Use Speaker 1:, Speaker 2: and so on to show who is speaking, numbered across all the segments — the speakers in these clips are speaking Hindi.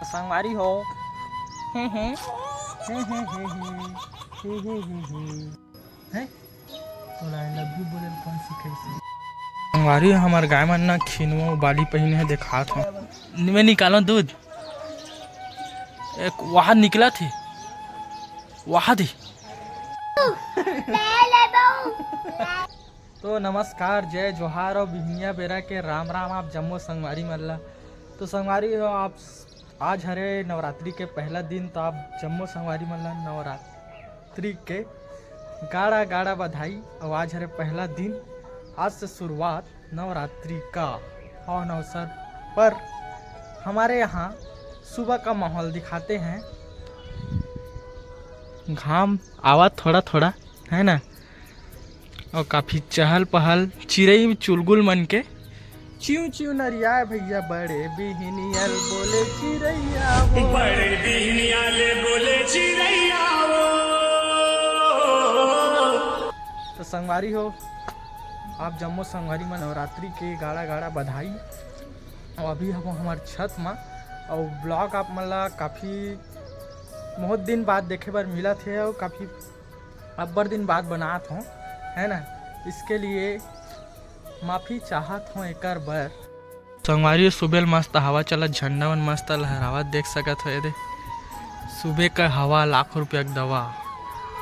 Speaker 1: संगवारी हो हे हे हे हे हे हे हे हे तो आई लव यू बोले कौन सी कैसे संगवारी हमार गाय मन ना खिनवा बाली पहिने है दिखात हो मैं निकालो दूध एक वहाँ निकला थी वहाँ थी तो नमस्कार जय जोहार और बिहनिया बेरा के राम राम आप जम्मू संगवारी मल्ला। तो संगवारी हो आप आज हरे नवरात्रि के पहला दिन, तो आप जम्मू संगवारी मल्ला नवरात्रि के गाड़ा गाड़ा बधाई। और आज हरे पहला दिन, आज से शुरुआत नवरात्रि का और अवसर पर हमारे यहाँ सुबह का माहौल दिखाते हैं। घाम आवा थोड़ा थोड़ा है ना, और काफ़ी चहल पहल, चिड़ई चुलगुल मन के च्यू च्यू नरिया भैया बड़े बिहनियल बोले चिड़ैया वो,
Speaker 2: बड़े बिहनियाले बोले चिड़ैया वो।
Speaker 1: तो संगवारी हो आप जम्मू संगवारी में नवरात्रि के गाड़ा गाड़ा बधाई। और अभी हम हमारे छत में और ब्लॉग आप मतलब काफ़ी बहुत दिन बाद देखे बार मिला थे और काफ़ी अब्बर दिन बाद बनात हूँ है ना, इसके लिए माफ़ी चाहत हूँ एक बार। संगवारी सुबह मस्त हवा चला, झंडा मन मस्त लहरावत देख सकत हो। ये सुबह का हवा लाखों रुपया की दवा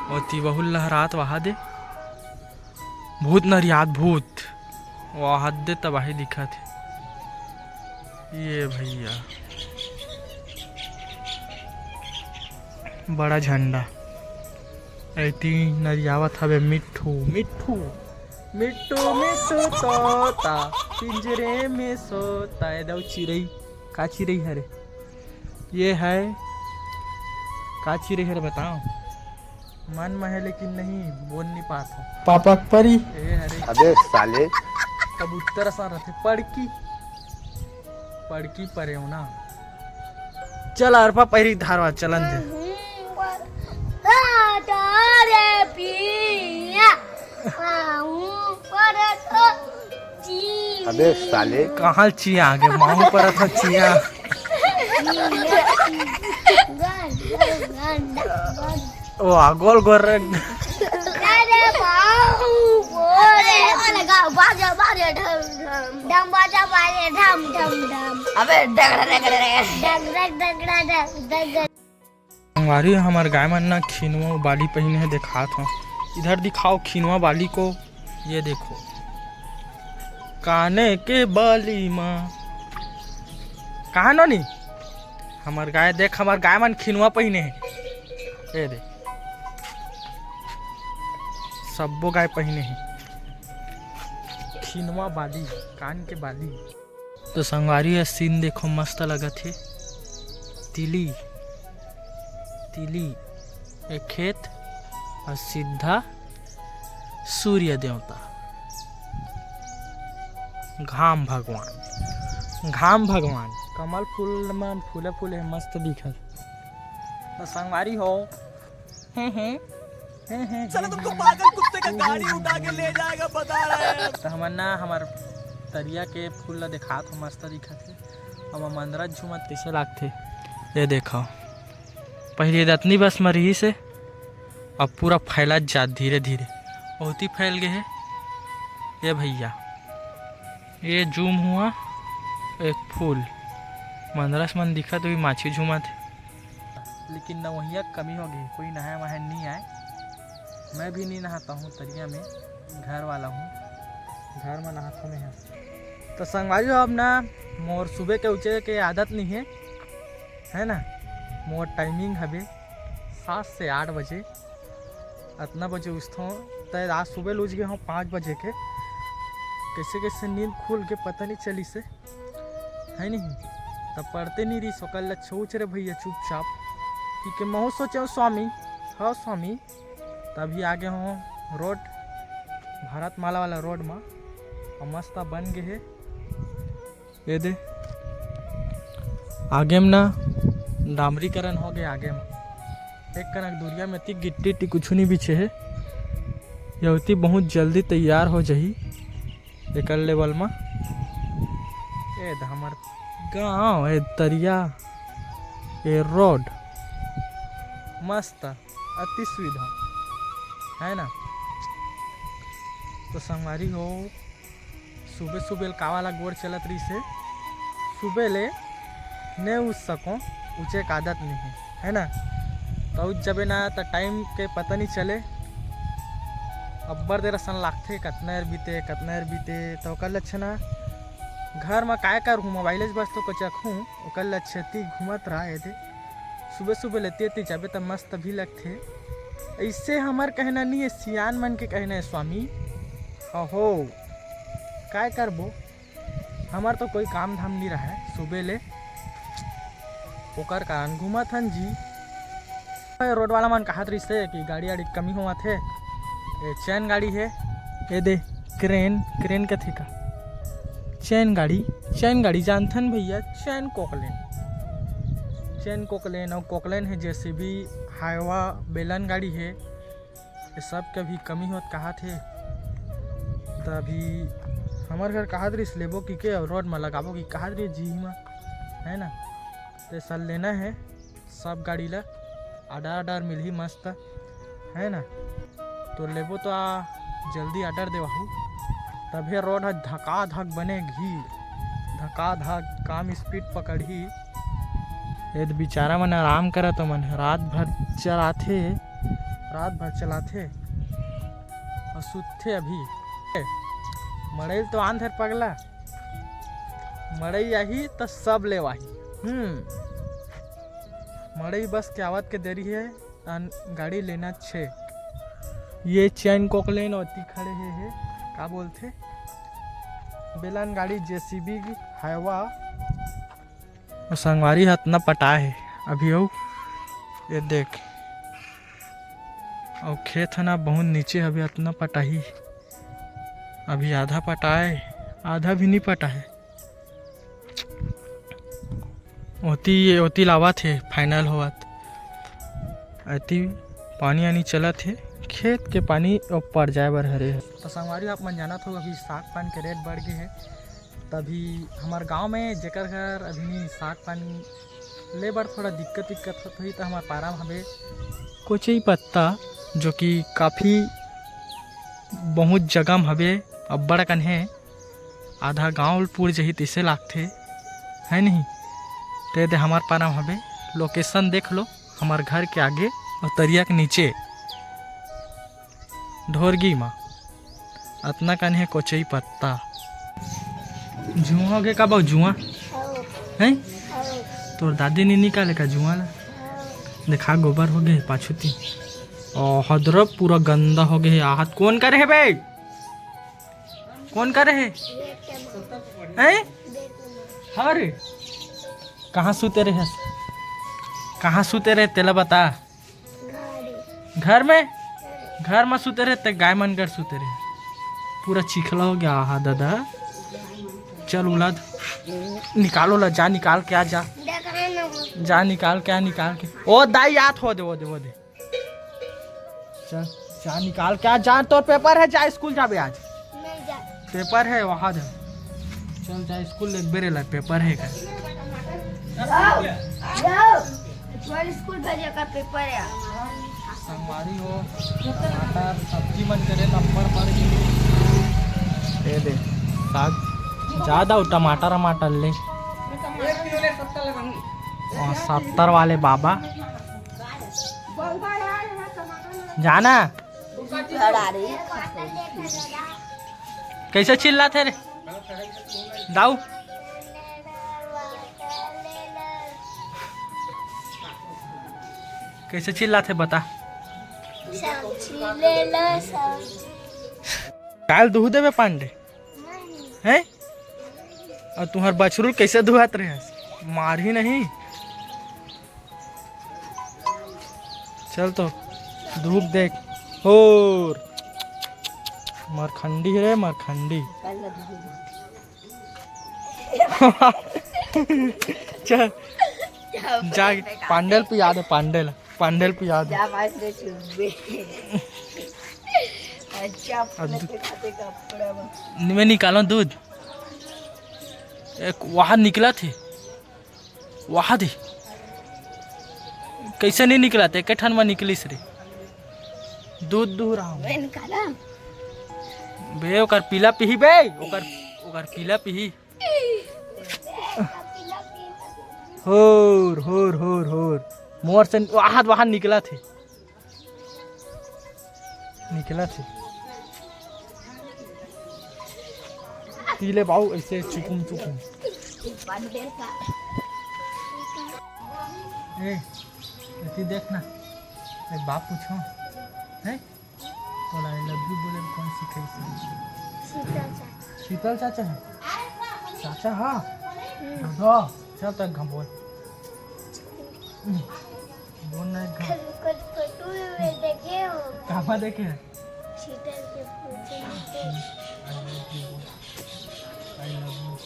Speaker 1: और ती बहुल लहरात वहा दे भूत नरियात भूत वहा दे तबाही दिखा थे। ये भैया बड़ा झंडा ऐती नरियावत हवे मिट्ठू मिट्ठू मिट्टू मिट्टू तोता पिंजरे में सोता है। दो चिड़ई का चिड़ई हरे ये है का चिड़ई हरे बताओ, मन में है लेकिन नहीं बोल नहीं पाता। पापा परी ए हरे
Speaker 3: अबे साले
Speaker 1: कबूतर सा रहते पड़की पड़की परे हो ना। चल अरपा पहरी धारवा चलन दे
Speaker 3: अबे साले
Speaker 1: कहाँ चिया आगे माहू पर था चिया। ओ गोल गोल संगवारी हमार गाय मन ना खिनवा बाली पहिने है दिखात हो। इधर दिखाओ खिनवा बाली को, ये देखो काने के बाली माँ कहाँ नो नहीं हमार गाय देख, हमार गाय मन खिनवा पहिने है। ये देख सबो गाय पहिने है खिनवा बाली कान के बाली। तो संगवारी है सीन देखो मस्त लगत है। तिली तिली एक खेत और सीधा सूर्य देवता घाम भगवान कमल फूल में फूले फूले मस्त दिखत। तो संगवारी हो
Speaker 2: चलो तुमको पागल कुत्ते का गाड़ी उठा के ले जाएगा बता रहे हैं।
Speaker 1: तो हमन्ना हमार तरिया के फूल दिखात हो मस्त दिखत है। हम मंदरा झूमत कैसे लागते ये देखो, पहले रत्नी बस में रही से अब पूरा फैला जात धीरे धीरे बहुत ही फैल गए है। ये भैया ये जूम हुआ एक फूल मंदरस मन दिखा तो भी माछी झूमा थे, लेकिन नवहिया कमी हो गई, कोई नहाया वहां नहीं आए। मैं भी नहीं नहाता हूँ तरिया में, घर वाला हूँ घर में नहाता में है। तो संगवारी हो अब ना मोर सुबह के उचे के आदत नहीं है ना, मोर टाइमिंग हवे 7 से 8 बजे इतना बजे उठता हूँ। तो आज सुबह लूझ गए हूँ 5 बजे के, कैसे कैसे नींद खुल के पता नहीं चली से है नहीं। तब पढ़ते नहीं रही सकल सोच रहे भैया चुपचाप ठीक है। मैं सोचा स्वामी हाँ स्वामी, तभी आगे हूँ रोड भारत माला वाला रोड में और मस्त बन गए है। ये दे आगे में ना डामरीकरण हो गया, आगे में एक कनक दूरिया में ती गिट्टी टी कुछ नहीं बिछे है। यही बहुत जल्दी तैयार हो जाही एक लेवल में। ए हमार गाँव है तरिया ये रोड मस्त अति सुविधा है ना। तो संगवारी हो सुबह सुबह का वाला गोड़ चलत रही से सुबह ले नहीं उठ सको ऊँचे एक आदत नहीं है ना। तो उठ जबे ना तो टाइम के पता नहीं चले अब्बर देर सन लागथे कतना बीते तो कल अच्छा ना घर में काय कर हूँ मोबाइल बस तो कचक हूँ कल अच्छी घूमत रहा है सुबह सुबह लेते जाबे तो मस्त भी लगते। ऐसे हमार कहना नहीं है सियान मन के कहना है स्वामी हो काय करबो हमार तो कोई काम धाम नहीं रहा है सुबह ले ओकर कारण घूमत हन जी। रोड वाला मन कहत रही से कि गाड़ी आड़ी कमी हुआ थे ये चैन गाड़ी है ये दे क्रेन कथे का चैन गाड़ी जानथन भैया चैन कोकलेन और कोकलेन है जैसे भी हाईवा बेलन गाड़ी है ये सब के भी कमी होत कहा थे तभी हमार घर कहा रही लेबो कि के रोड में लगाबो कि कहा रही जी में है ना। तो सर लेना है सब गाड़ी ला आडर मिल ही मस्त है ना। तो लेबो तो जल्दी आडर देवाहू तभी रोड धका धक बनेगी धका धक काम स्पीड पकड़ी ये बेचारा मन आराम करा तो मन रात भर चलाथे और सुते अभी मड़ई तो आंधर पगला मड़ई आई तो सब ले वाही मड़ई बस के आवत के देरी है गाड़ी लेना छे। ये चैन कोकलेन होती खड़े है का बोलते बेलन गाड़ी जेसीबी की हाईवा और संगवारी हाथ न पटा है अभी हो ये देख और खेत है ना बहुत नीचे अभी इतना पटा ही अभी आधा पटा है आधा भी नहीं पटा है ओती लावा थे फाइनल होवत अति पानी आनी चला थे खेत के पानी ऊपर जाए बर हरे है। तो संगवारी आप मन जाना हो अभी साग पान के रेट बढ़ गए हैं तभी हमारे गांव में जेकर घर अभी साग पानी ले बर थोड़ा दिक्कत हुई तो हमारे पारा में हमें कोचई पत्ता जो कि काफ़ी बहुत जगह में हवे अब्बड़ कन है आधा गांव पूर जही तिसे लागथे है नहीं। तो हमारे पारा में हवे लोकेशन देख लो हमारे घर के आगे और तरिया के नीचे ढोरगी माँ अतना कन है कोचई पत्ता जुआ हो गए कब जुआ है तोर दादी ने निकाले का जुआ ला देखा गोबर हो गए पाछुती और हदर पूरा गंदा हो गए आहत कौन करे है बे कौन करे है हरे कहाँ सूते रहे तेला बता घर में सूते रहे ते गाय मन कर सूते रहे पूरा चिखला हो गया आहा दादा चल उलाद निकालो ला जा निकाल के आ जा निकाल के ओ दाई याद हो दे चल जा निकाल के आ जा तो पेपर है जा स्कूल जाबे आज पेपर है वहाँ जा चल जा स्कूल एक बेरे ला पेपर है का
Speaker 4: स्कूल भेजे का पेपर है
Speaker 1: संगवारी हो टमाटर सब्जी मन करे नंबर पड़ गई दे साग ज़्यादा हो टमाटर ले 70 वाले बाबा जाना कैसे चिल्ला थे रे दाऊ कैसे चिल्ला थे बता काल दूह देवे पांडे हैं और तुम्हार बछरू कैसे धुआत रहे मार ही नहीं चल तो धूप देख और मरखंडी रे मरखंडी चल जा पांडल पे याद है पांडल पे याद है मैं निकालो दूध एक वहाँ निकला थे वहाँ थी कैसे नहीं निकला थे के ठन में निकलिस रे दूध दूह रहा हूँ
Speaker 4: मैंने कहा
Speaker 1: बे ओकर पीला पीही बे ओकर पीला पीही होर होर होर होर मोर से वहां निकला थे पीले बाऊ ऐसे चुकुम चुकुम
Speaker 4: बंदर का
Speaker 1: ए इतनी देखना एक बात पूछो है तो आई लव यू बोले कौन सिखाई शीतल चाचा है चाचा हाँ दो चल तक घम बोल नहीं घम
Speaker 4: कुछ फोटो में देखे हो
Speaker 1: कहाँ देखे
Speaker 4: शीतल के पूछे
Speaker 1: आई लव यू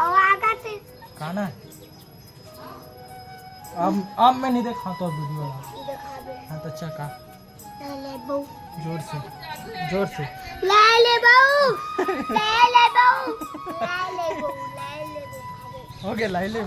Speaker 4: और आगा से
Speaker 1: खाना है अब मैं नहीं देखा तो वीडियो
Speaker 4: दिखा दे
Speaker 1: हाँ तो अच्छा का
Speaker 4: ले बहू
Speaker 1: जोर से
Speaker 4: ले बहू ले बहू
Speaker 1: हो गया लाई ले